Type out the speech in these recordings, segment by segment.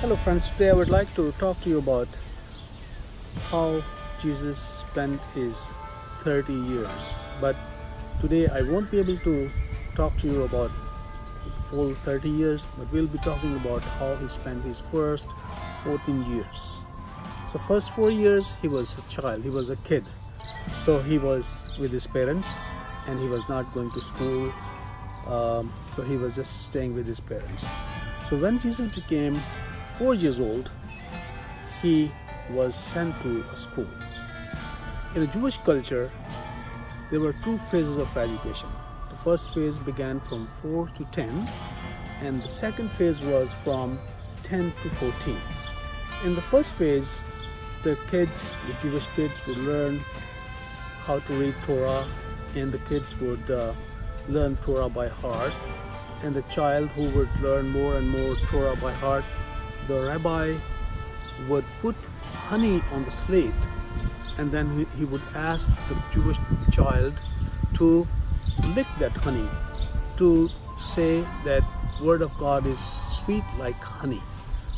Hello friends, today I would like to talk to you about how Jesus spent his 30 years. But today I won't be able to talk to you about full 30 years, but we'll be talking about how he spent his first 14 years. So first 4 years he was a child, he was a kid. So he was with his parents and he was not going to school. So he was just staying with his parents. So when Jesus became 4 years old, he was sent to a school. In a Jewish culture, there were two phases of education. The first phase began from 4 to 10, and the second phase was from 10 to 14. In the first phase, the Jewish kids would learn how to read Torah, and the kids would learn Torah by heart. And the child who would learn more and more Torah by heart, the rabbi would put honey on the slate, and then he would ask the Jewish child to lick that honey, to say that word of God is sweet like honey.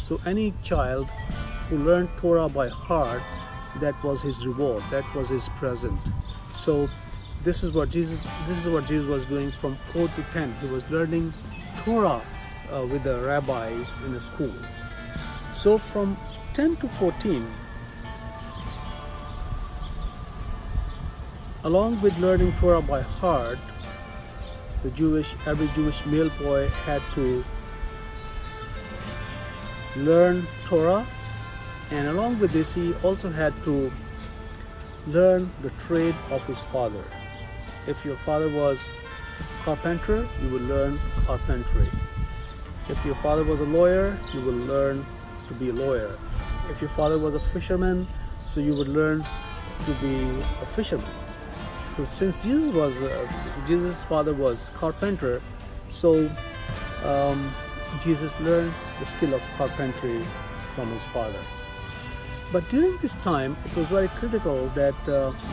So any child who learned Torah by heart, that was his reward, that was his present. So this is what Jesus was doing from 4 to 10. He was learning Torah with the rabbi in the school. So from 10 to 14, along with learning Torah by heart, every Jewish male boy had to learn Torah, and along with this he also had to learn the trade of his father. If your father was a carpenter, you will learn carpentry. If your father was a lawyer, you will learn to be a lawyer. If your father was a fisherman, so you would learn to be a fisherman. So since Jesus' father was carpenter, so Jesus learned the skill of carpentry from his father. But during this time, it was very critical that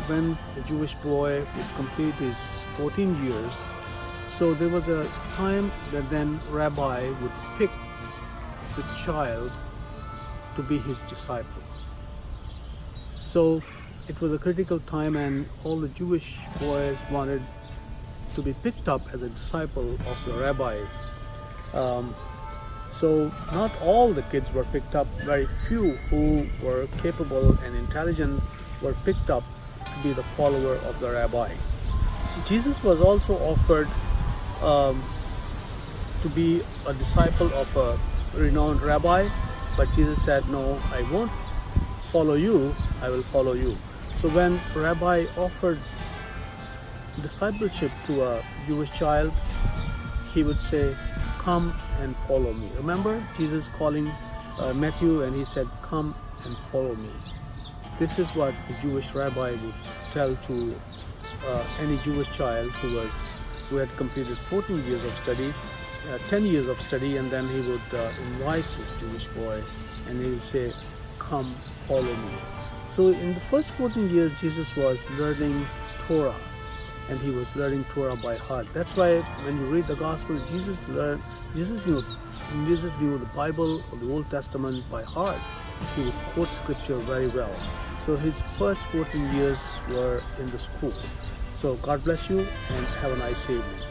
when the Jewish boy would complete his 14 years, so there was a time that then rabbi would pick the child to be his disciple. So it was a critical time, and all the Jewish boys wanted to be picked up as a disciple of the rabbi. So not all the kids were picked up. Very few who were capable and intelligent were picked up to be the follower of the rabbi. Jesus was also offered to be a disciple of a renowned rabbi, but Jesus said, "No, I won't follow you, I will follow you." So when rabbi offered discipleship to a Jewish child, he would say, "Come and follow me." Remember Jesus calling Matthew, and he said, "Come and follow me." This is what the Jewish rabbi would tell to any Jewish child who had completed 14 years of study, 10 years of study, and then he would invite this Jewish boy and he would say, "Come, follow me." So in the first 14 years, Jesus was learning Torah, and he was learning Torah by heart. That's why when you read the Gospel, Jesus knew the Bible or the Old Testament by heart. He would quote scripture very well. So his first 14 years were in the school. So God bless you and have a nice evening.